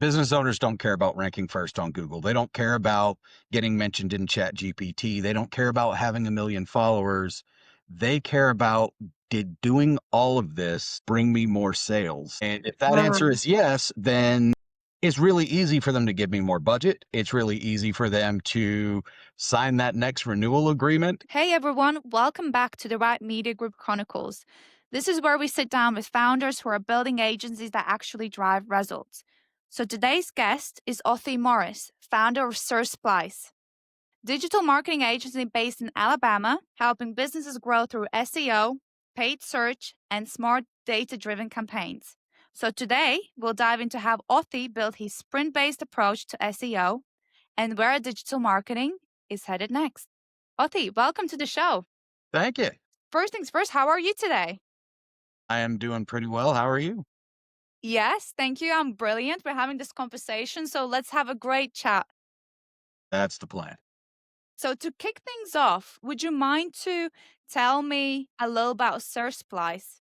Business owners don't care about ranking first on Google. They don't care about getting mentioned in Chat GPT. They don't care about having a million followers. They care about, did doing all of this bring me more sales? And if that answer is yes, then it's really easy for them to give me more budget. It's really easy for them to sign that next renewal agreement. Hey everyone, welcome back to the Right Media Group Chronicles. This is where we sit down with founders who are building agencies that actually drive results. So today's guest is Othy Morris, founder of Splice, digital marketing agency based in Alabama, helping businesses grow through SEO, paid search, and smart data-driven campaigns. So today we'll dive into how Othy built his sprint-based approach to SEO and where digital marketing is headed next. Othy, welcome to the show. Thank you. First things first, how are you today? I am doing pretty well. How are you? Yes, thank you. I'm brilliant. We're having this conversation, so let's have a great chat. That's the plan. So to kick things off, would you mind to tell me a little about Splice?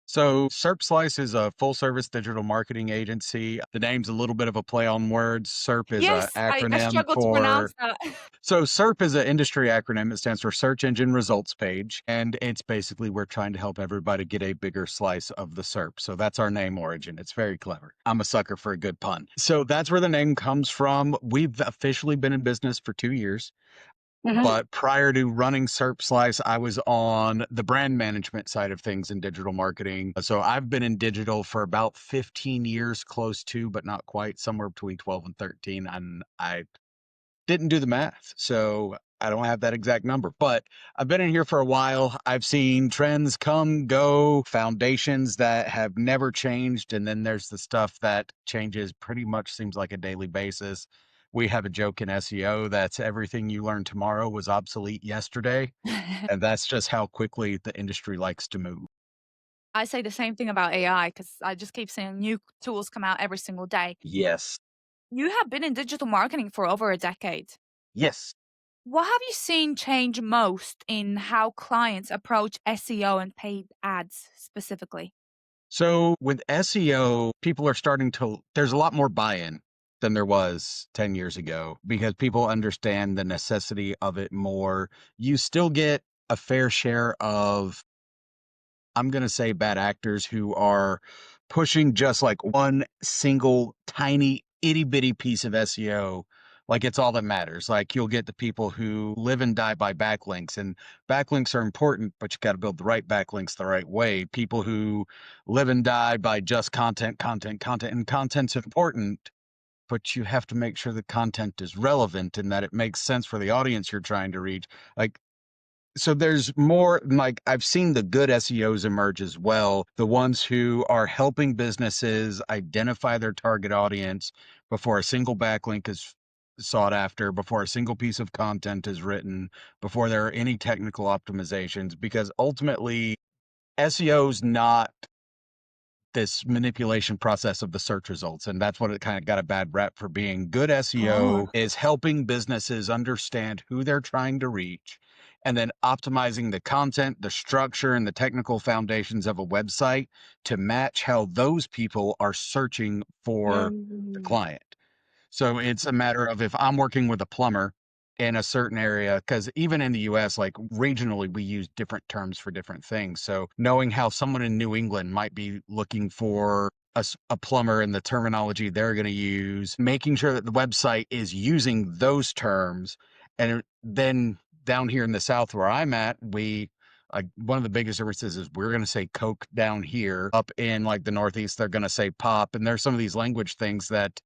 So, Slice is a full service digital marketing agency. The name's a little bit of a play on words. SERP is an Yes, I acronym struggled to for, pronounce that. so SERP is an industry acronym. It stands for Search Engine Results Page. And it's basically we're trying to help everybody get a bigger slice of the SERP. So that's our name origin. It's very clever. I'm a sucker for a good pun. So that's where the name comes from. We've officially been in business for 2 years. Mhm. But prior to running Slice, I was on the brand management side of things in digital marketing. So I've been in digital for about 15 years, close to, but not quite, somewhere between 12 and 13. And I didn't do the math. So I don't have that exact number, but I've been in here for a while. I've seen trends come, go, foundations that have never changed. And then there's the stuff that changes pretty much seems like a daily basis. We have a joke in SEO that's everything you learned tomorrow was obsolete yesterday. And that's just how quickly the industry likes to move. I say the same thing about AI because I just keep seeing new tools come out every single day. Yes. You have been in digital marketing for over a decade. Yes. What have you seen change most in how clients approach SEO and paid ads specifically? So with SEO, people are starting to, there's a lot more buy in than there was 10 years ago because people understand the necessity of it more. You still get a fair share of, I'm going to say, bad actors who are pushing just like one single tiny itty bitty piece of SEO. Like it's all that matters. Like you'll get the people who live and die by backlinks, and backlinks are important, but you got to build the right backlinks the right way. People who live and die by just content, and content's important, but you have to make sure the content is relevant and that it makes sense for the audience you're trying to reach. Like so there's more, like I've seen the good SEOs emerge as well, the ones who are helping businesses identify their target audience before a single backlink is sought after, before a single piece of content is written, before there are any technical optimizations, because ultimately SEO's not this manipulation process of the search results. And that's what it kind of got a bad rap for being. Good Oh. SEO is helping businesses understand who they're trying to reach and then optimizing the content, the structure, and the technical foundations of a website to match how those people are searching for the Mm. client. So it's a matter of if I'm working with a plumber in a certain area, because even in the US, like regionally, we use different terms for different things. So knowing how someone in New England might be looking for a plumber and the terminology they're going to use, making sure that the website is using those terms. And then down here in the South where I'm at, like one of the biggest differences is we're going to say Coke down here. Up in like the Northeast, they're going to say pop. And there's some of these language things that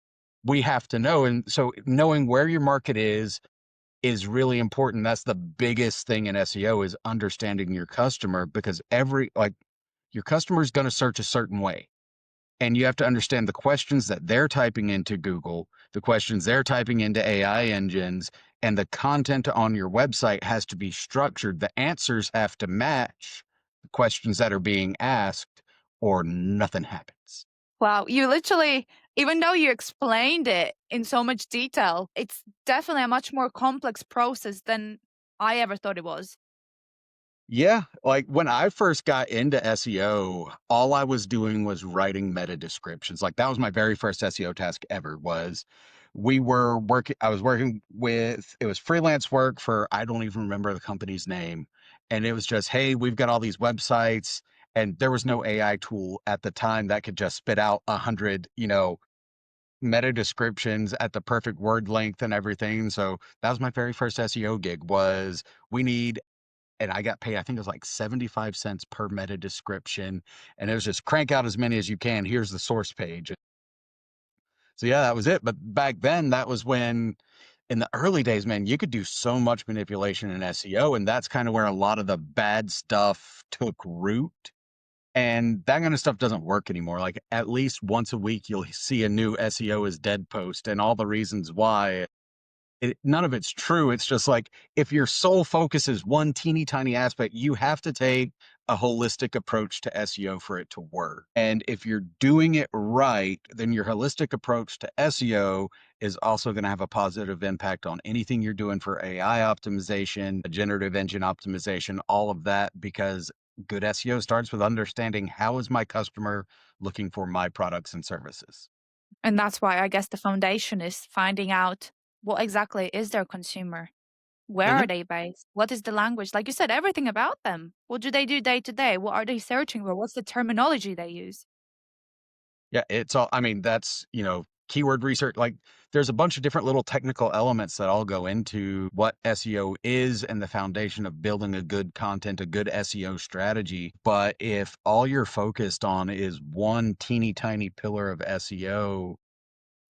we have to know. And so knowing where your market is really important. That's the biggest thing in SEO is understanding your customer because your customer is going to search a certain way. And you have to understand the questions that they're typing into Google, the questions they're typing into AI engines, and the content on your website has to be structured. The answers have to match the questions that are being asked, or nothing happens. Wow, you literally, even though you explained it in so much detail, it's definitely a much more complex process than I ever thought it was. Yeah, like when I first got into SEO, all I was doing was writing meta descriptions. Like that was my very first SEO task ever was we were working I was working with it was freelance work for I don't even remember the company's name. And it was just, hey, we've got all these websites and there was no AI tool at the time that could just spit out 100, meta descriptions at the perfect word length and everything. So that was my very first SEO gig was we need and I got paid, I think it was like 75 cents per meta description. And it was just crank out as many as you can. Here's the source page. So yeah, that was it. But back then, that was when in the early days, man, you could do so much manipulation in SEO. And that's kind of where a lot of the bad stuff took root. And that kind of stuff doesn't work anymore. Like at least once a week, you'll see a new SEO is dead post and all the reasons why none of it's true. It's just like if your sole focus is one teeny tiny aspect, you have to take a holistic approach to SEO for it to work. And if you're doing it right, then your holistic approach to SEO is also going to have a positive impact on anything you're doing for AI optimization, generative engine optimization, all of that, because good SEO starts with understanding how is my customer looking for my products and services. And that's why I guess the foundation is finding out what exactly is their consumer. Where are Mhm. they based? What is the language? Like you said, everything about them. What do they do day to day? What are they searching for? What's the terminology they use? Yeah, it's all I mean, that's, keyword research. Like there's a bunch of different little technical elements that all go into what SEO is and the foundation of building a good content, a good SEO strategy. But if all you're focused on is one teeny tiny pillar of SEO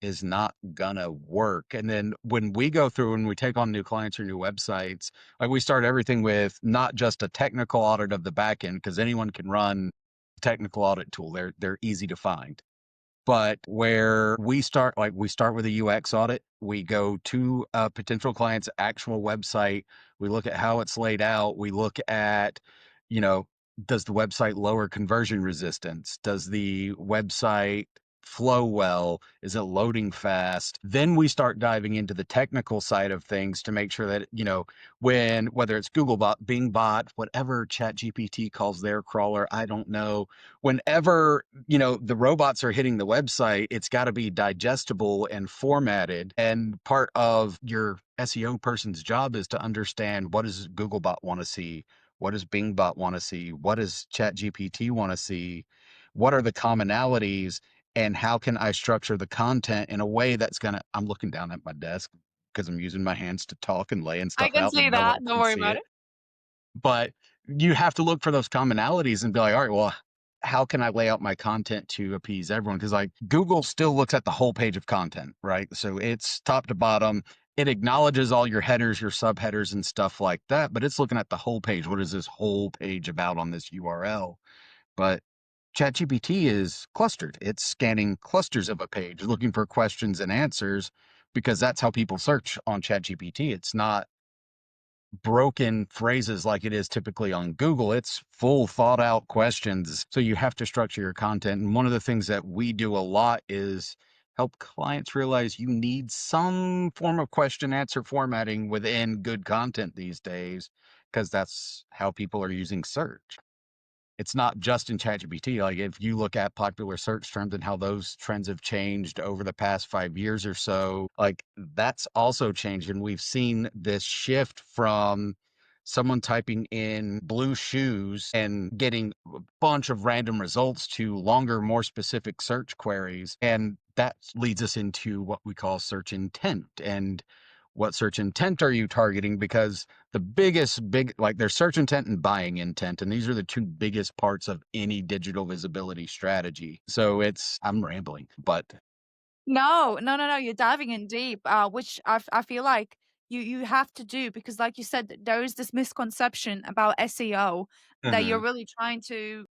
is not gonna work. And then when we go through and we take on new clients or new websites, like we start everything with not just a technical audit of the back end, because anyone can run a technical audit tool. They're easy to find. But where we start with a UX audit. We go to a potential client's actual website. We look at how it's laid out. We look at, you know, does the website lower conversion resistance? Does the website flow well? Is it loading fast? Then we start diving into the technical side of things to make sure that, whether it's Googlebot, Bingbot, whatever ChatGPT calls their crawler, I don't know, whenever the robots are hitting the website, it's got to be digestible and formatted, and part of your SEO person's job is to understand what does Googlebot want to see, what does Bingbot want to see, what does ChatGPT want to see, what are the commonalities, and how can I structure the content in a way that's gonna I'm looking down at my desk because I'm using my hands to talk and laying I stuff can out see and no one that. Don't can worry see about it. it. But you have to look for those commonalities and be like, all right, well, how can I lay out my content to appease everyone? Because like Google still looks at the whole page of content, right? So it's top to bottom. It acknowledges all your headers, your subheaders, and stuff like that, but it's looking at the whole page. What is this whole page about on this URL? But ChatGPT is clustered. It's scanning clusters of a page, looking for questions and answers, because that's how people search on ChatGPT. It's not broken phrases like it is typically on Google. It's full thought out questions. So you have to structure your content. And one of the things that we do a lot is help clients realize you need some form of question answer formatting within good content these days, because that's how people are using search. It's not just in ChatGPT. Like if you look at popular search terms and how those trends have changed over the past 5 years or so, like that's also changed. And we've seen this shift from someone typing in blue shoes and getting a bunch of random results to longer, more specific search queries. And that leads us into what we call search intent. And what search intent are you targeting? Because the like there's search intent and buying intent, and these are the two biggest parts of any digital visibility strategy. So I'm rambling, but No, no, no, no. You're diving in deep, which I feel like you have to do because, like you said, there is this misconception about SEO that you're Mhm. really trying to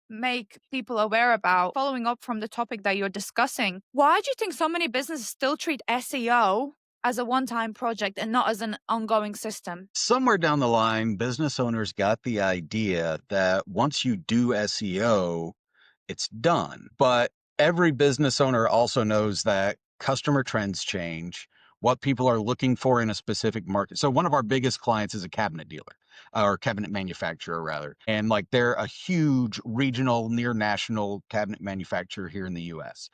make people aware about. Following up from the topic that you're discussing, why do you think so many businesses still treat SEO as a one-time project and not as an ongoing system? Somewhere down the line, business owners got the idea that once you do SEO, it's done. But every business owner also knows that customer trends change, what people are looking for in a specific market. So one of our biggest clients is a cabinet dealer. or cabinet manufacturer rather. And like they're a huge regional, near national cabinet manufacturer here in the US.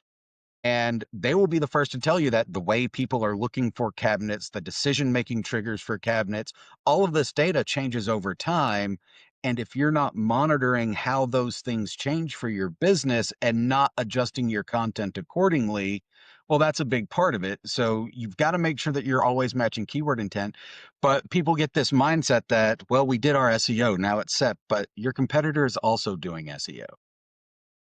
And they will be the first to tell you that the way people are looking for cabinets, the decision making triggers for cabinets, all of this data changes over time. And if you're not monitoring how those things change for your business and not adjusting your content accordingly, well, that's a big part of it. So you've got to make sure that you're always matching keyword intent. But people get this mindset that, well, we did our SEO, now it's set, but your competitor is also doing SEO.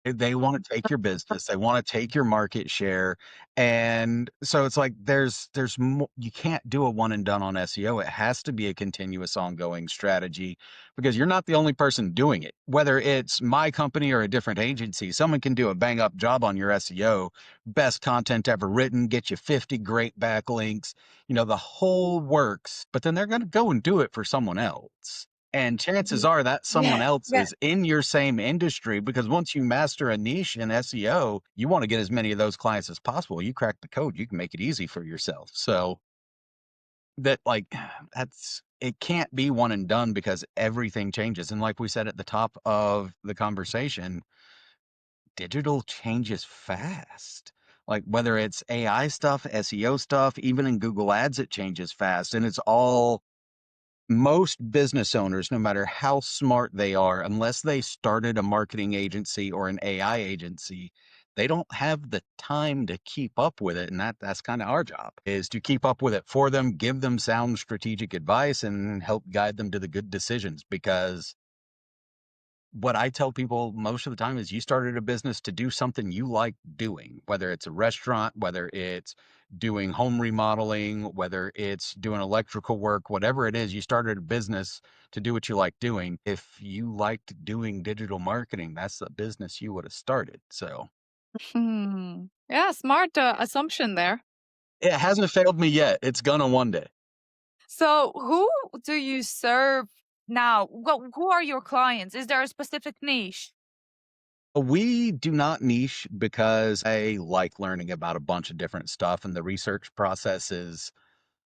They wanna take your business, they wanna take your market share, and so it's like there's mo you can't do a one and done on SEO, it has to be a continuous ongoing strategy because you're not the only person doing it. Whether it's my company or a different agency, someone can do a bang up job on your SEO, best content ever written, get you 50 great backlinks, the whole works, but then they're gonna go and do it for someone else. And chances are that someone Yeah, else yeah. is in your same industry because once you master a niche in SEO, you want to get as many of those clients as possible. You crack the code, you can make it easy for yourself. So that like that's it can't be one and done because everything changes. And like we said at the top of the conversation, digital changes fast. Like whether it's AI stuff, SEO stuff, even in Google Ads, it changes fast. And it's all most business owners, no matter how smart they are, unless they started a marketing agency or an AI agency, they don't have the time to keep up with it. And that's kind of our job is to keep up with it for them, give them sound strategic advice and help guide them to the good decisions because what I tell people most of the time is you started a business to do something you like doing, whether it's a restaurant, whether it's doing home remodeling, whether it's doing electrical work, whatever it is, you started a business to do what you like doing. If you liked doing digital marketing, that's the business you would have started. So Hmm. Yeah, smart assumption there. it hasn't failed me yet. It's gonna one day. So, who do you serve now? Who are your clients? Is there a specific niche? We do not niche because I like learning about a bunch of different stuff, and the research process is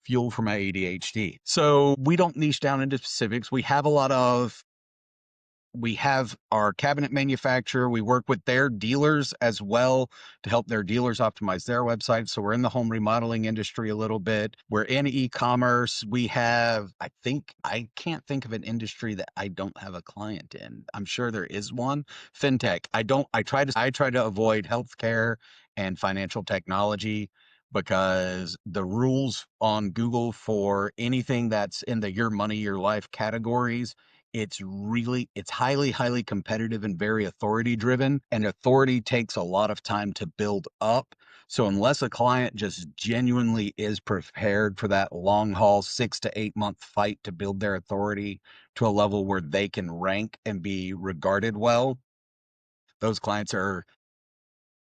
fuel for my ADHD. So we don't niche down into specifics. We have our cabinet manufacturer. We work with their dealers as well to help their dealers optimize their website. So we're in the home remodeling industry a little bit. We're in e-commerce. I can't think of an industry that I don't have a client in. I'm sure there is one. Fintech. I try to avoid healthcare and financial technology because the rules on Google for anything that's in the your money, your life categories, it's highly competitive and very authority driven, and authority takes a lot of time to build up. So unless a client just genuinely is prepared for that long haul 6 to 8 month fight to build their authority to a level where they can rank and be regarded well, those clients are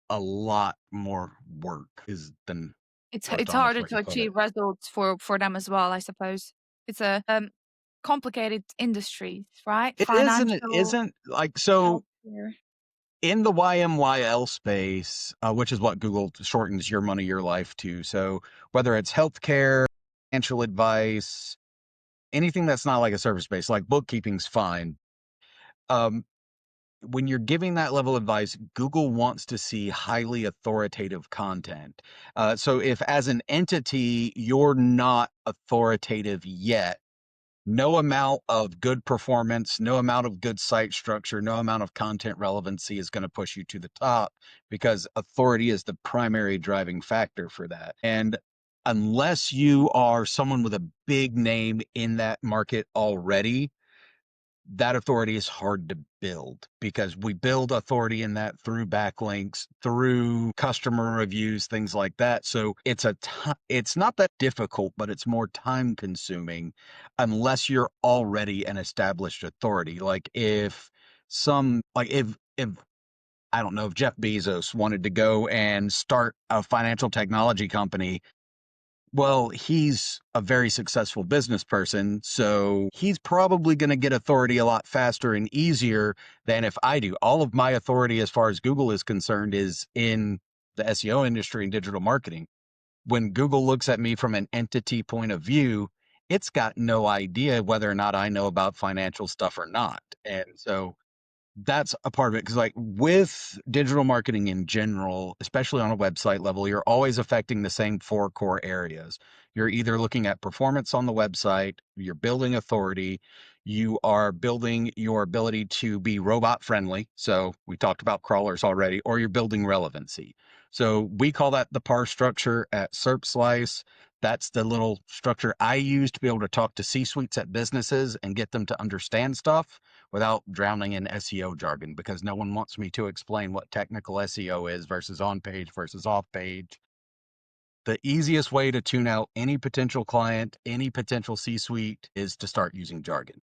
a lot more work is than most It's harder honest way to to put it. achieve results for them as well, I suppose. It's a complicated industry, right? It is and it Financial, isn't like so healthcare. in the YMYL space, which is what Google shortens your money, your life to. So whether it's healthcare, financial advice, anything that's not like a service based, like bookkeeping's fine. Um, when you're giving that level of advice, Google wants to see highly authoritative content. So if as an entity, you're not authoritative yet, no amount of good performance, no amount of good site structure, no amount of content relevancy is going to push you to the top because authority is the primary driving factor for that. And unless you are someone with a big name in that market already, that authority is hard to build because we build authority in that through backlinks, through customer reviews, things like that. So it's not that difficult, but it's more time consuming unless you're already an established authority. Like if I don't know if Jeff Bezos wanted to go and start a financial technology company, well, he's a very successful business person, so he's probably going to get authority a lot faster and easier than if I do. All of my authority, as far as Google is concerned, is in the SEO industry and digital marketing. When Google looks at me from an entity point of view, it's got no idea whether or not I know about financial stuff or not. And so that's a part of it because, like, with digital marketing in general, especially on a website level, you're always affecting the same four core areas. You're either looking at performance on the website, you're building authority, you are building your ability to be robot friendly. So we talked about crawlers already, or you're building relevancy. So we call that the PAR structure at SERP Slice. That's the little structure I use to be able to talk to C suites at businesses and get them to understand stuff without drowning in SEO jargon, because no one wants me to explain what technical SEO is versus on page versus off page. The easiest way to tune out any potential client, any potential C suite is to start using jargon.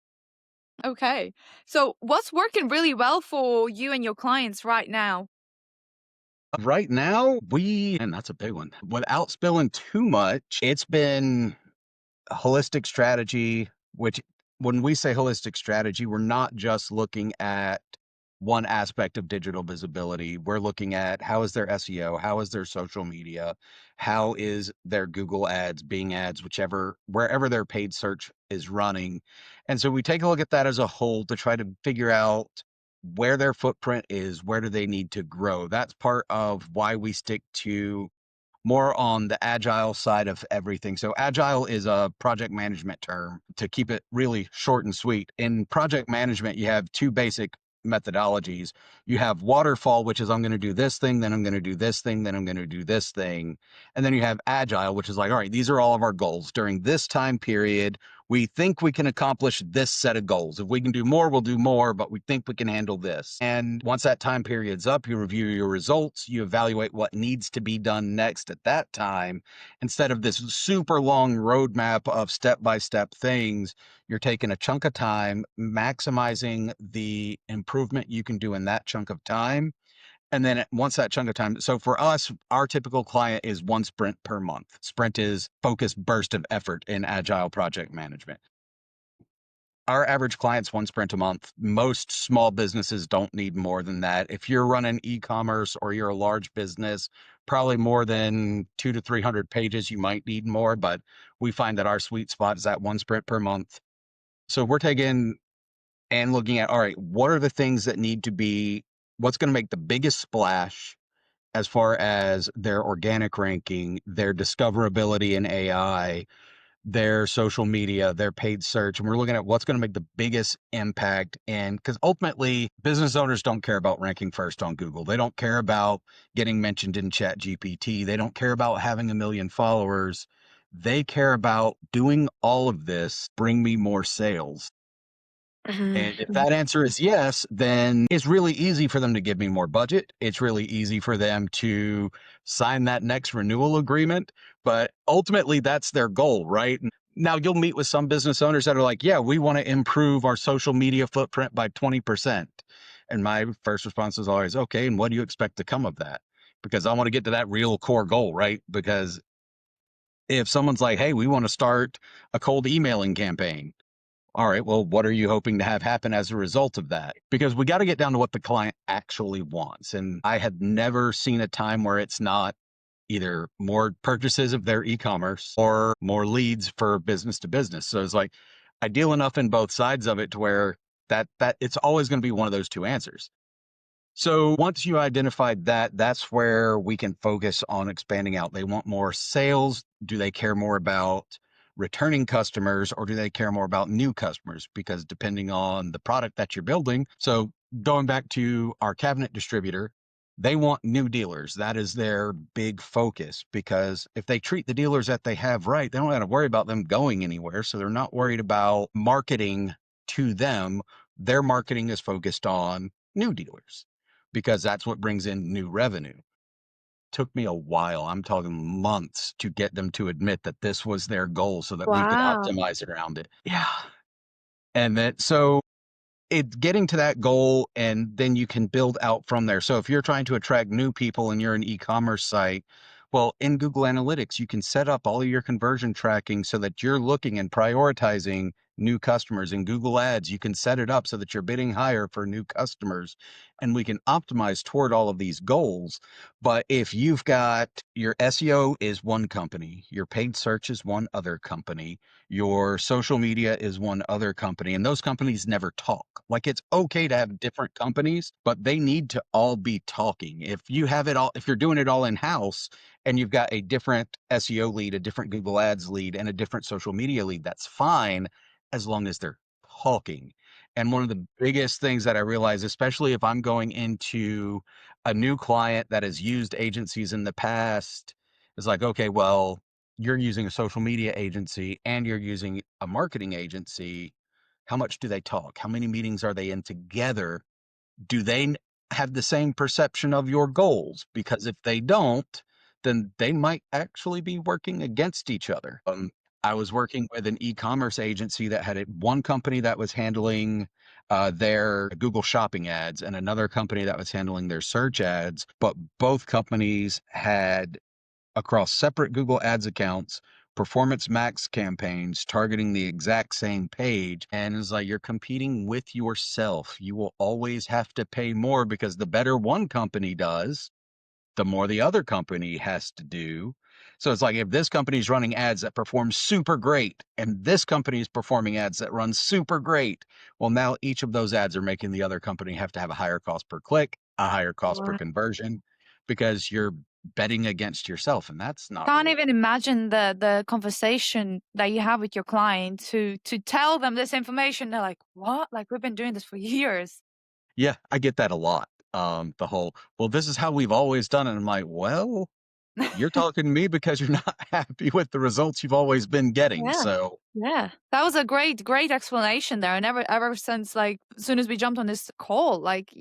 Okay. So, what's working really well for you and your clients right now? Right now, and that's a big one. Without spilling too much, it's been holistic strategy, which when we say holistic strategy, we're not just looking at one aspect of digital visibility. We're looking at how is their SEO, how is their social media, how is their Google ads, Bing ads, wherever their paid search is running. And so we take a look at that as a whole to try to figure out where their footprint is, where do they need to grow. That's part of why we stick to more on the agile side of everything. So agile is a project management term to keep it really short and sweet. In project management, you have two basic methodologies. You have waterfall, which is I'm going to do this thing, then I'm going to do this thing, then I'm going to do this thing. And then you have agile, which is like, all right, these are all of our goals. During this time period, we think we can accomplish this set of goals. If we can do more, we'll do more, but we think we can handle this. And once that time period's up, you review your results, you evaluate what needs to be done next at that time. Instead of this super long roadmap of step by step things, you're taking a chunk of time, maximizing the improvement you can do in that chunk of time. And then once that chunk of time, so for us, our typical client is one sprint per month. Sprint is focused burst of effort in agile project management. Our average client's one sprint a month. Most small businesses don't need more than that. If you're running e-commerce or you're a large business, probably more than 200 to 300 pages, you might need more, but we find that our sweet spot is that one sprint per month. So we're taking and looking at, all right, what are the things that need to be, what's going to make the biggest splash as far as their organic ranking, their discoverability in AI, their social media, their paid search. And we're looking at what's going to make the biggest impact. And because ultimately, business owners don't care about ranking first on Google. They don't care about getting mentioned in Chat GPT. They don't care about having a million followers. They care about doing all of this, bring me more sales. And if Mhm. that answer is yes, then it's really easy for them to give me more budget. It's really easy for them to sign that next renewal agreement. But ultimately, that's their goal, right? Now, you'll meet with some business owners that are like, yeah, we want to improve our social media footprint by 20%. And my first response is always, okay, and what do you expect to come of that? Because I want to get to that real core goal, right? Because if someone's like, hey, we want to start a cold emailing campaign, all right, well, what are you hoping to have happen as a result of that? Because we got to get down to what the client actually wants. And I have never seen a time where it's not either more purchases of their e-commerce or more leads for business to business. So it's like I deal enough in both sides of it to where that it's always going to be one of those two answers. So once you identified that, that's where we can focus on expanding out. They want more sales. Do they care more about returning customers or do they care more about new customers? Because depending on the product that you're building. So going back to our cabinet distributor, they want new dealers. That is their big focus because if they treat the dealers that they have right, they don't have to worry about them going anywhere. So they're not worried about marketing to them. Their marketing is focused on new dealers because that's what brings in new revenue. Took me a while, I'm talking months, to get them to admit that this was their goal so that we could Wow. optimize around it. Yeah. And that, so it's getting to that goal and then you can build out from there. So if you're trying to attract new people and you're an e-commerce site, well, in Google Analytics, you can set up all of your conversion tracking so that you're looking and prioritizing new customers. In Google Ads, you can set it up so that you're bidding higher for new customers, and we can optimize toward all of these goals. But if you've got your SEO is one company, your paid search is one other company, your social media is one other company, and those companies never talk. Like, it's okay to have different companies, but they need to all be talking. If you have it all, if you're doing it all in house and you've got a different SEO lead, a different Google Ads lead, and a different social media lead, that's fine as long as they're talking. And one of the biggest things that I realize, especially if I'm going into a new client that has used agencies in the past, is like, okay, well, you're using a social media agency and you're using a marketing agency. How much do they talk? How many meetings are they in together? Do they have the same perception of your goals? Because if they don't, then they might actually be working against each other. I was working with an e-commerce agency that had one company that was handling their Google shopping ads and another company that was handling their search ads, but both companies had across separate Google Ads accounts, Performance Max campaigns targeting the exact same page. And it's like you're competing with yourself. You will always have to pay more because the better one company does, the more the other company has to do. So it's like if this company is running ads that perform super great and this company is performing ads that run super great, well, now each of those ads are making the other company have to have a higher cost per click, a higher cost per Wow. conversion because you're betting against yourself. And that's not Can't really. even imagine the conversation that you have with your client to tell them this information. They're like, "What? Like we've been doing this for years." Yeah, I get that a lot. The whole, well, this is how we've always done it. I'm like, well, you're talking to me because you're not happy with the results you've always been getting. Yeah. So Yeah. That was a great explanation there. And ever since, like, as soon as we jumped on this call, like,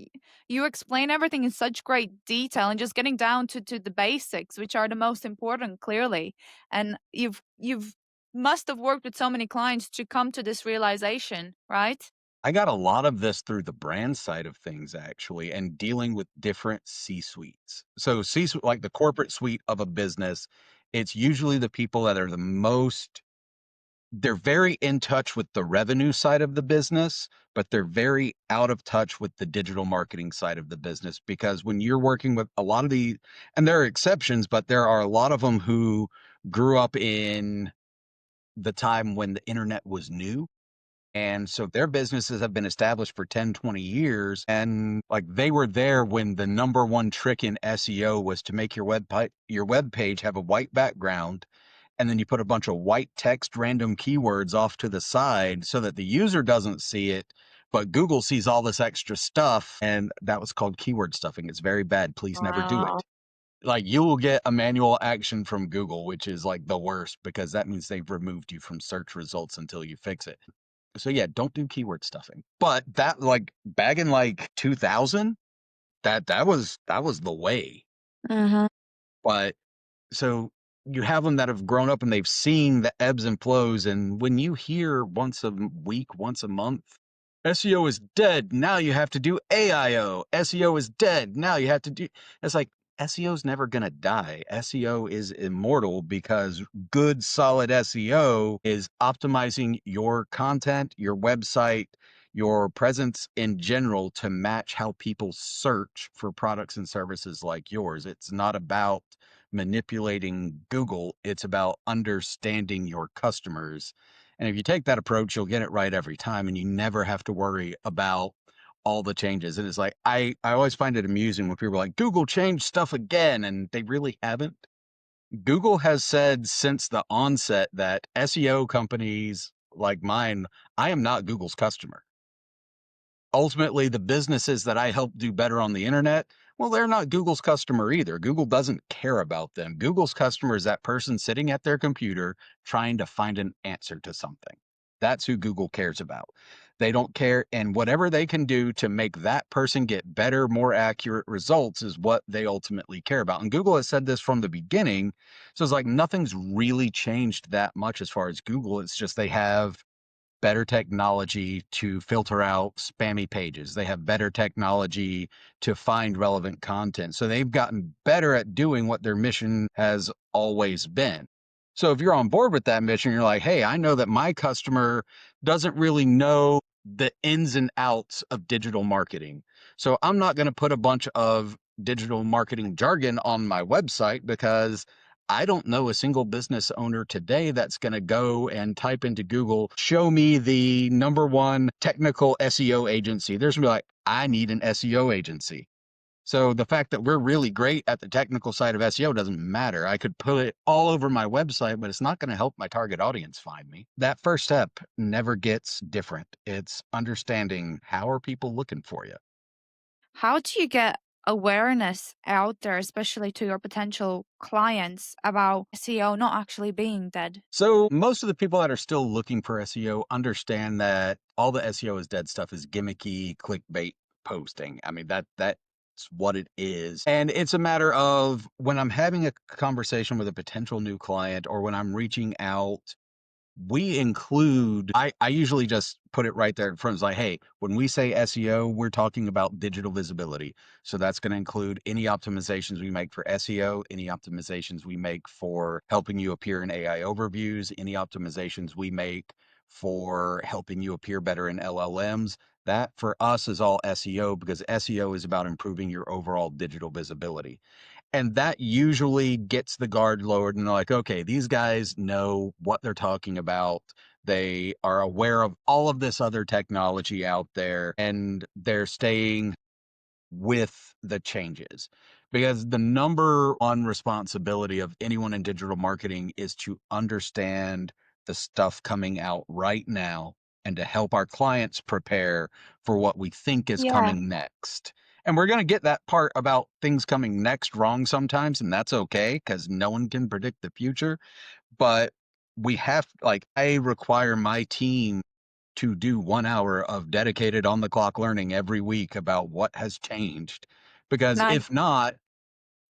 you explain everything in such great detail and just getting down to the basics, which are the most important, clearly. And you've must have worked with so many clients to come to this realization, right? I got a lot of this through the brand side of things actually, and dealing with different C-suites. So C-suite, like the corporate suite of a business, it's usually the people that are the most, they're very in touch with the revenue side of the business, but they're very out of touch with the digital marketing side of the business. Because when you're working with a lot of and there are exceptions, but there are a lot of them who grew up in the time when the internet was new, and so their businesses have been established for 10, 20 years. And like they were there when the number one trick in SEO was to make your web page have a white background. And then you put a bunch of white text, random keywords off to the side so that the user doesn't see it, but Google sees all this extra stuff. And that was called keyword stuffing. It's very bad. Please never do Wow. it. Like you will get a manual action from Google, which is like the worst because that means they've removed you from search results until you fix it. So yeah, don't do keyword stuffing. But that like back in like 2000, that was the way. Mhm. But so you have them that have grown up and they've seen the ebbs and flows. And when you hear once a week, once a month, SEO is dead. Now you have to do AIO. SEO is dead. Now you have to do. It's like SEO is never going to die. SEO is immortal because good, solid SEO is optimizing your content, your website, your presence in general to match how people search for products and services like yours. It's not about manipulating Google, it's about understanding your customers. And if you take that approach, you'll get it right every time and you never have to worry about all the changes. And it's like I always find it amusing when people are like, Google changed stuff again, and they really haven't. Google has said since the onset that SEO companies like mine, I am not Google's customer. Ultimately, the businesses that I help do better on the internet, well, they're not Google's customer either. Google doesn't care about them. Google's customer is that person sitting at their computer trying to find an answer to something. That's who Google cares about. They don't care. And whatever they can do to make that person get better, more accurate results is what they ultimately care about. And Google has said this from the beginning. So it's like nothing's really changed that much as far as Google. It's just they have better technology to filter out spammy pages. They have better technology to find relevant content. So they've gotten better at doing what their mission has always been. So if you're on board with that mission, you're like, hey, I know that my customer doesn't really know the ins and outs of digital marketing. So I'm not going to put a bunch of digital marketing jargon on my website because I don't know a single business owner today that's going to go and type into Google, show me the number one technical SEO agency. There's going to be like, I need an SEO agency. So the fact that we're really great at the technical side of SEO doesn't matter. I could put it all over my website, but it's not going to help my target audience find me. That first step never gets different. It's understanding how are people looking for you. How do you get awareness out there, especially to your potential clients, about SEO not actually being dead? So most of the people that are still looking for SEO understand that all the SEO is dead stuff is gimmicky clickbait posting. I mean that's what it is. And it's a matter of when I'm having a conversation with a potential new client or when I'm reaching out, we include I usually just put it right there in front. It's like, hey, when we say SEO, we're talking about digital visibility. So that's going to include any optimizations we make for SEO, any optimizations we make for helping you appear in AI overviews, any optimizations we make for helping you appear better in LLMs. That for us is all SEO because SEO is about improving your overall digital visibility. And that usually gets the guard lowered and they're like, okay, these guys know what they're talking about. They are aware of all of this other technology out there and they're staying with the changes. Because the number one responsibility of anyone in digital marketing is to understand the stuff coming out right now and to help our clients prepare for what we think is Yeah. coming next. And we're going to get that part about things coming next wrong sometimes, and that's okay because no one can predict the future. But we have, like, I require my team to do 1 hour of dedicated on the clock learning every week about what has changed. Because Nice. if not,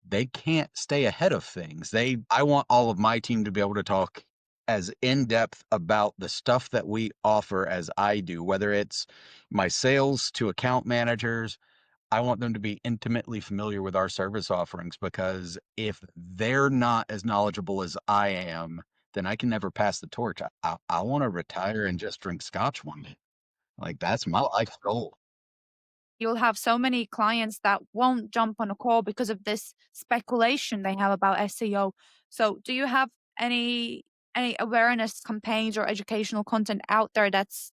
they can't stay ahead of things. I want all of my team to be able to talk as in depth about the stuff that we offer as I do, whether it's my sales to account managers. I want them to be intimately familiar with our service offerings because if they're not as knowledgeable as I am, then I can never pass the torch. I want to retire and just drink scotch one day. Like, that's my life goal. You'll have so many clients that won't jump on a call because of this speculation they have about SEO. So, do you have any any awareness campaigns or educational content out there that's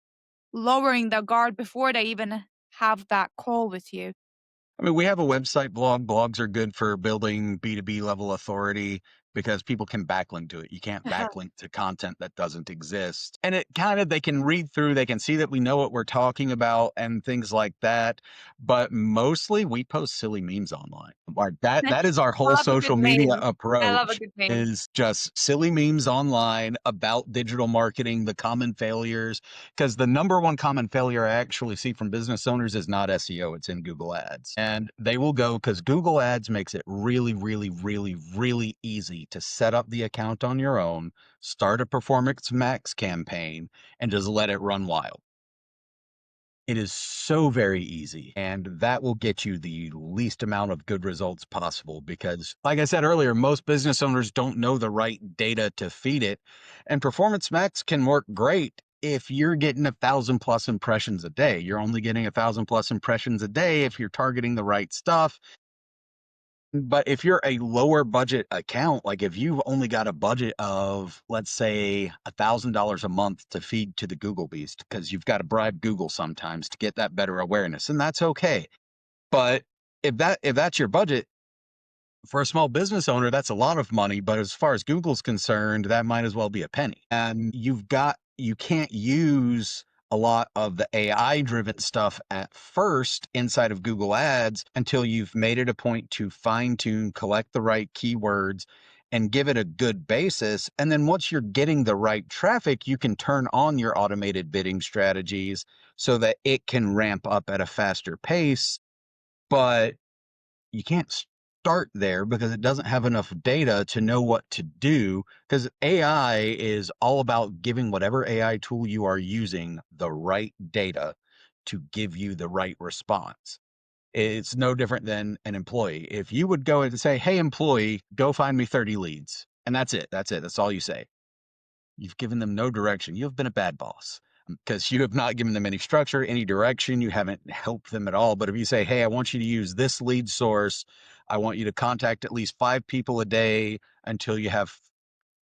lowering their guard before they even have that call with you? I mean, we have a website blog. Blogs are good for building B2B level authority because people can backlink to it. You can't backlink to content that doesn't exist. And it kind of, they can read through, they can see that we know what we're talking about and things like that. But mostly we post silly memes online. Like that is our I whole love a good social media meme. I love a approach good meme. is just silly memes online about digital marketing, the common failures, because the number one common failure I actually see from business owners is not SEO, it's in Google Ads. And they will go because Google Ads makes it really, really, really, really easy to set up the account on your own, start a Performance Max campaign, and just let it run wild. It is so very easy, and that will get you the least amount of good results possible because, like I said earlier, most business owners don't know the right data to feed it. And Performance Max can work great if you're getting 1,000+ impressions a day. You're only getting 1,000+ impressions a day if you're targeting the right stuff. But if you're a lower budget account, like if you've only got a budget of, let's say, $1,000 a month to feed to the Google beast, because you've got to bribe Google sometimes to get that better awareness, and that's okay. But if that's your budget, for a small business owner, that's a lot of money, but as far as Google's concerned, that might as well be a penny. And you can't use a lot of the AI driven stuff at first inside of Google Ads until you've made it a point to fine tune, collect the right keywords, and give it a good basis. And then once you're getting the right traffic, you can turn on your automated bidding strategies so that it can ramp up at a faster pace. But you can't start there because it doesn't have enough data to know what to do. Because AI is all about giving whatever AI tool you are using the right data to give you the right response. It's no different than an employee. If you would go and say, hey, employee, go find me 30 leads. And that's it. That's it. That's all you say. You've given them no direction. You have been a bad boss because you have not given them any structure, any direction. You haven't helped them at all. But if you say, hey, I want you to use this lead source, I want you to contact at least 5 people a day until you have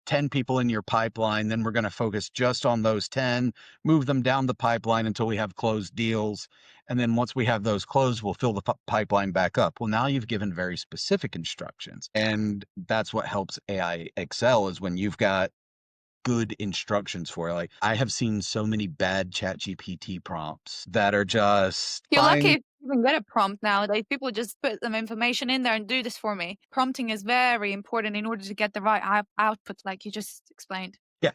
10 people in your pipeline, then we're going to focus just on those 10, move them down the pipeline until we have closed deals. And then once we have those closed, we'll fill the pipeline back up. Well, now you've given very specific instructions. And that's what helps AI excel is when you've got good instructions for it. Like I have seen so many bad chat GPT prompts that are just You're lucky fine. if you even get a prompt nowadays. People just put some information in there and do this for me. Prompting is very important in order to get the right output, like you just explained. Yeah.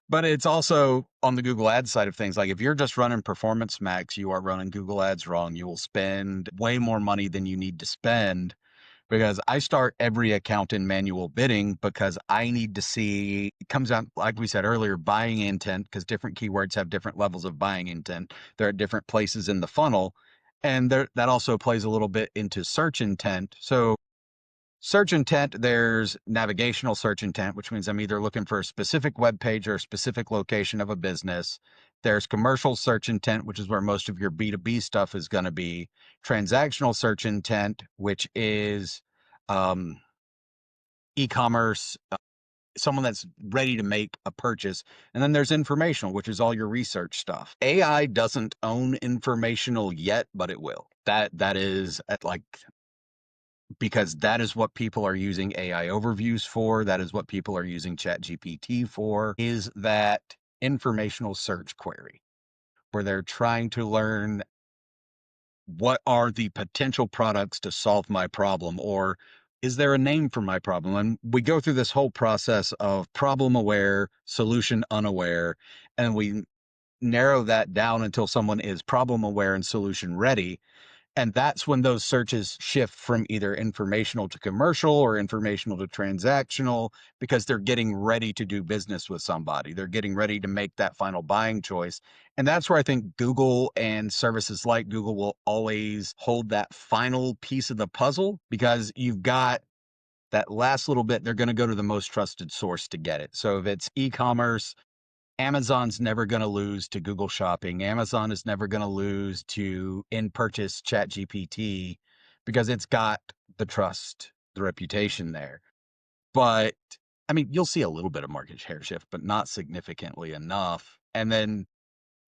But it's also on the Google Ads side of things. Like if you're just running Performance Max, you are running Google Ads wrong. You will spend way more money than you need to spend because I start every account in manual bidding because I need to see it comes out like we said earlier, buying intent because different keywords have different levels of buying intent. They're at different places in the funnel. And that also plays a little bit into search intent. So search intent, there's navigational search intent, which means I'm either looking for a specific web page or a specific location of a business. There's commercial search intent, which is where most of your B2B stuff is going to be. Transactional search intent, which is um, e-commerce, someone that's ready to make a purchase. And then there's informational, which is all your research stuff. AI doesn't own informational yet, but it will. That is at like because that is what people are using AI overviews for. That is what people are using ChatGPT for, is that informational search query where they're trying to learn what are the potential products to solve my problem or is there a name for my problem? And we go through this whole process of problem aware, solution unaware, and we narrow that down until someone is problem aware and solution ready. And that's when those searches shift from either informational to commercial or informational to transactional because they're getting ready to do business with somebody. They're getting ready to make that final buying choice. And that's where I think Google and services like Google will always hold that final piece of the puzzle because you've got that last little bit. They're going to go to the most trusted source to get it. So if it's e-commerce, Amazon's never going to lose to Google Shopping. Amazon is never going to lose to in purchase ChatGPT because it's got the trust, the reputation there. But I mean, you'll see a little bit of market share shift, but not significantly enough. And then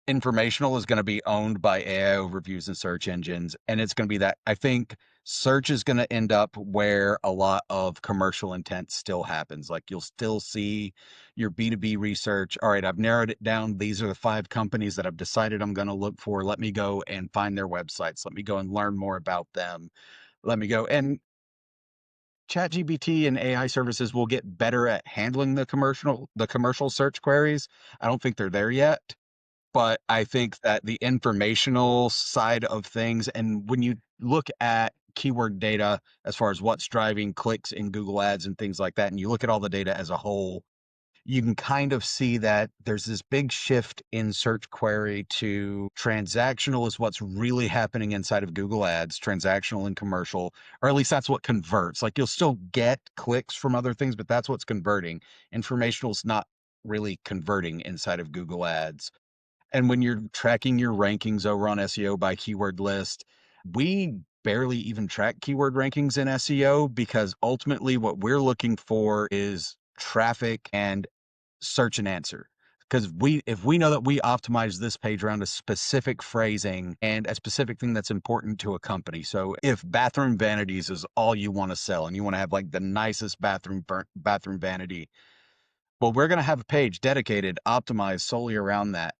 informational is going to be owned by AI overviews and search engines. And it's going to be that I think search is going to end up where a lot of commercial intent still happens. Like you'll still see your B2B research. All right, I've narrowed it down. These are the 5 companies that I've decided I'm going to look for. Let me go and find their websites. Let me go and learn more about them. Let me go. And ChatGPT and AI services will get better at handling the commercial search queries. I don't think they're there yet, but I think that the informational side of things, and when you look at keyword data as far as what's driving clicks in Google Ads and things like that, and you look at all the data as a whole, you can kind of see that there's this big shift in search query to transactional is what's really happening inside of Google Ads, transactional and commercial, or at least that's what converts. Like you'll still get clicks from other things, but that's what's converting. Informational is not really converting inside of Google Ads. And when you're tracking your rankings over on SEO by keyword list, we barely even track keyword rankings in SEO because ultimately what we're looking for is traffic and search and answer. Because if we know that we optimize this page around a specific phrasing and a specific thing that's important to a company. So if bathroom vanities is all you want to sell and you want to have like the nicest bathroom vanity, well, we're going to have a page dedicated, optimized solely around that.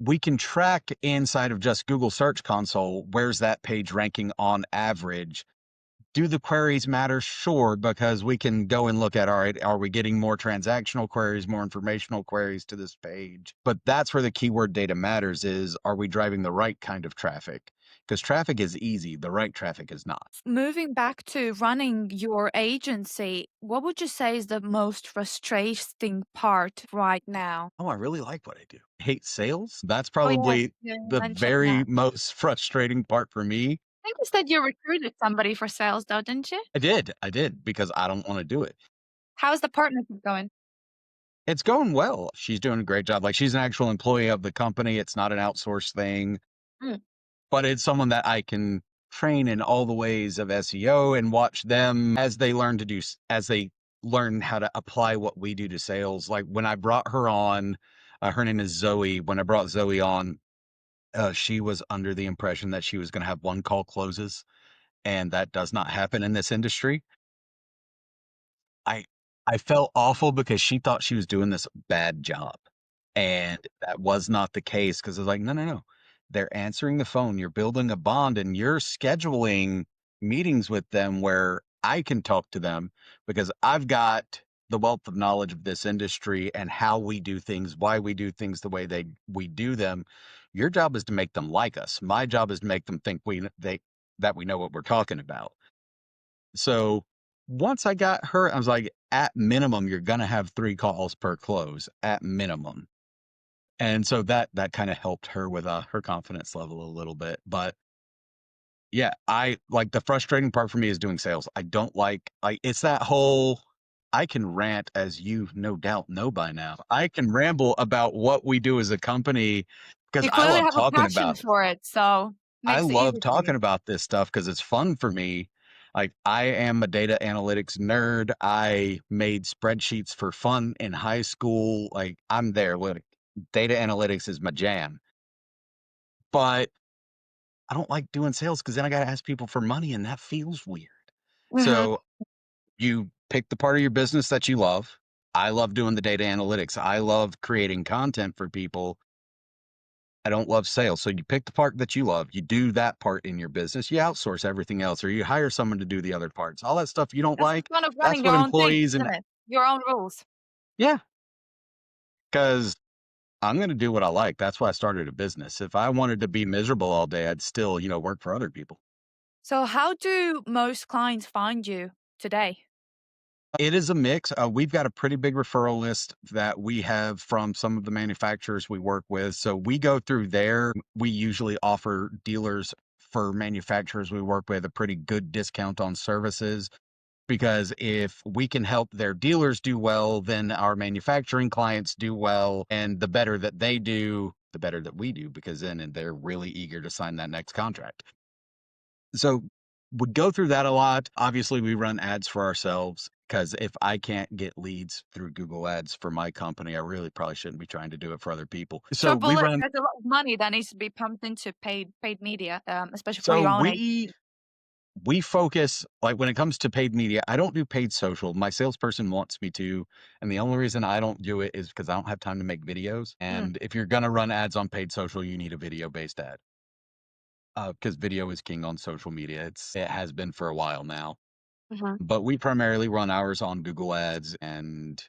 We can track inside of just Google Search Console, where's that page ranking on average? Do the queries matter? Sure, because we can go and look at, all right, are we getting more transactional queries, more informational queries to this page? But that's where the keyword data matters is, are we driving the right kind of traffic? Because traffic is easy, the right traffic is not. Moving back to running your agency, what would you say is the most frustrating part right now? Oh, I really like what I do. Hate sales. That's Oh, yes, probably you the mentioned very that. most frustrating part for me. I think you said you recruited somebody for sales, though, didn't you? I did because I don't want to do it. How's the partnership going? It's going well. She's doing a great job. Like, she's an actual employee of the company. It's not an outsourced thing, Mm. but it's someone that I can train in all the ways of SEO and watch them as they learn to as they learn how to apply what we do to sales. Like, when I brought her on, her name is Zoe. When I brought Zoe on, she was under the impression that she was going to have one call closes, and that does not happen in this industry. I I felt awful because she thought she was doing this bad job, and that was not the case. Because it's like, "No, no, no. They're answering the phone, you're building a bond, and you're scheduling meetings with them where I can talk to them because I've got the wealth of knowledge of this industry and how we do things, why we do things the way we do them. Your job is to make them like us. My job is to make them think that we know what we're talking about." So once I got her, I was like, at minimum, you're gonna have 3 calls per close, at minimum. And so that kinda helped her with, her confidence level a little bit. But yeah, I like, the frustrating part for me is doing sales. I don't like, it's that whole, I can rant, as you no doubt know by now. I can ramble about what we do as a company because You I clearly love have a talking passion about it. for it, so I makes it love easy for talking you. about this stuff because it's fun for me. Like, I am a data analytics nerd. I made spreadsheets for fun in high school. Like, I'm there. Like, data analytics is my jam. But I don't like doing sales because then I got to ask people for money and that feels weird. Mhm. So you pick the part of your business that you love. I love doing the data analytics. I love creating content for people. I don't love sales. So you pick the part that you love, you do that part in your business, you outsource everything else, or you hire someone to do the other parts. All that stuff you don't That's the like, fun of that's running what your own thing, employees and isn't it? Your own rules. yeah, because I'm going to do what I like. That's why I started a business. If I wanted to be miserable all day, I'd still, work for other people. So how do most clients find you today? It is a mix. We've got a pretty big referral list that we have from some of the manufacturers we work with. So we go through there. We usually offer dealers for manufacturers we work with a pretty good discount on services because if we can help their dealers do well, then our manufacturing clients do well. And the better that they do, the better that we do because then and they're really eager to sign that next contract. So we go through that a lot. Obviously, we run ads for ourselves because if I can't get leads through Google Ads for my company, I really probably shouldn't be trying to do it for other people. So we Trouble is run, there's a lot of money that needs to be pumped into paid media, especially for so your own we focus like when it comes to paid media, I don't do paid social. My salesperson wants me to, and the only reason I don't do it is because I don't have time to make videos. Mm, And if you're gonna run ads on paid social, you need a video based ad. Because video is king on social media. It has been for a while now. mhm. But we primarily run ours on Google Ads, and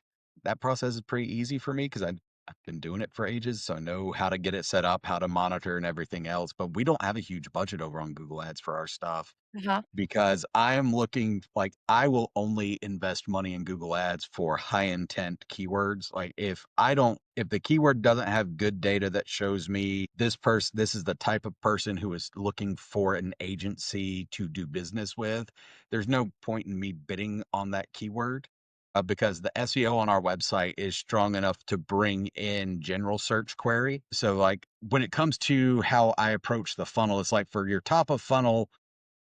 that process is pretty easy for me because I've been doing it for ages, so I know how to get it set up, how to monitor, and everything else. But we don't have a huge budget over on Google Ads for our stuff Uh-huh. because I am looking like I will only invest money in Google Ads for high intent keywords. Like if the keyword doesn't have good data that shows me this is the type of person who is looking for an agency to do business with, there's no point in me bidding on that keyword. Because the SEO on our website is strong enough to bring in general search query. So, like, when it comes to how I approach the funnel, it's like for your top of funnel,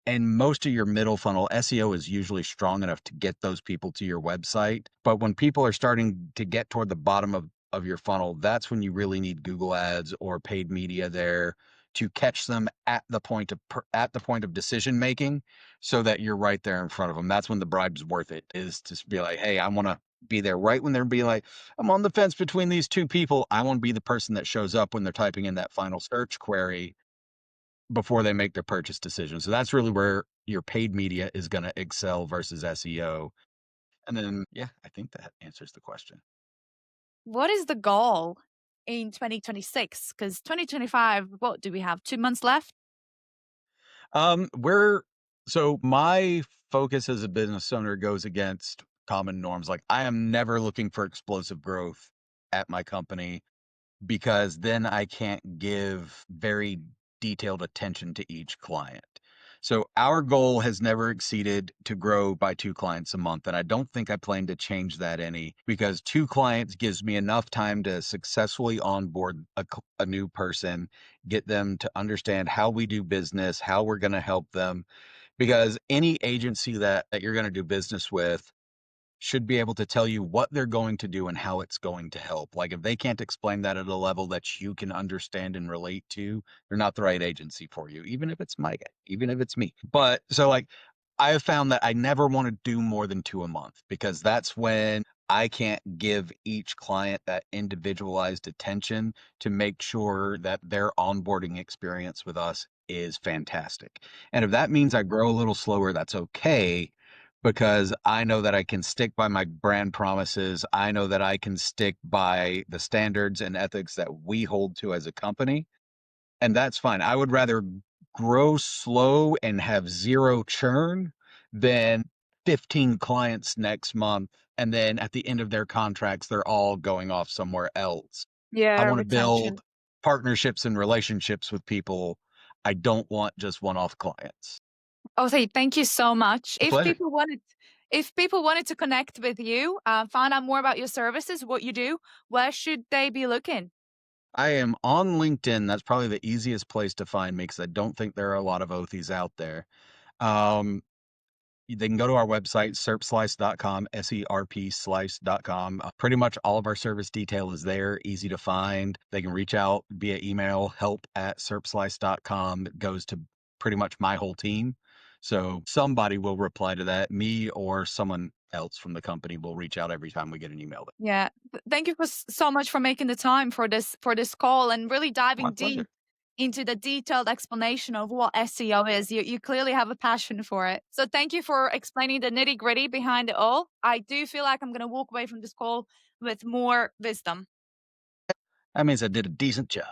and most of your middle funnel, SEO is usually strong enough to get those people to your website. But when people are starting to get toward the bottom of your funnel, that's when you really need Google Ads or paid media there to catch them at the point of decision making so that you're right there in front of them. That's when the bribe's worth it, is to be like, hey, I want to be there right when they're being like, I'm on the fence between these two people. I want to be the person that shows up when they're typing in that final search query before they make their purchase decision. So that's really where your paid media is going to excel versus SEO. And then, yeah, I think that answers the question. What is the goal in 2026? Because 2025, what do we have? 2 months left? We're so my focus as a business owner goes against common norms. Like, I am never looking for explosive growth at my company because then I can't give very detailed attention to each client. So our goal has never exceeded to grow by 2 clients a month, and I don't think I plan to change that any because 2 clients gives me enough time to successfully onboard a new person, get them to understand how we do business, how we're gonna help them, because any agency that you're gonna do business with should be able to tell you what they're going to do and how it's going to help. Like, if they can't explain that at a level that you can understand and relate to, they're not the right agency for you, even if it's my guy, even if it's me. But so, like, I have found that I never want to do more than 2 a month because that's when I can't give each client that individualized attention to make sure that their onboarding experience with us is fantastic. And if that means I grow a little slower, that's okay because I know that I can stick by my brand promises. I know that I can stick by the standards and ethics that we hold to as a company, and that's fine. I would rather grow slow and have 0 churn than 15 clients next month, and then at the end of their contracts, they're all going off somewhere else. I Yeah, wanna build retention. partnerships and relationships with people. I don't want just one-off clients. Othy, thank you so much. A pleasure. If people wanted to connect with you, find out more about your services, what you do, where should they be looking? I am on LinkedIn. That's probably the easiest place to find me because I don't think there are a lot of Othys out there. Um, they can go to our website, serpslice.com, SERP slice.com. Pretty much all of our service detail is there, easy to find. They can reach out via email, help@serpslice.com. It goes to pretty much my whole team. So somebody will reply to that. Me or someone else from the company will reach out every time we get an email. Yeah. Thank you so much for making the time for this call and really My diving deep pleasure. into the detailed explanation of what SEO is. You clearly have a passion for it. So thank you for explaining the nitty gritty behind it all. I do feel like I'm going to walk away from this call with more wisdom. That means I did a decent job.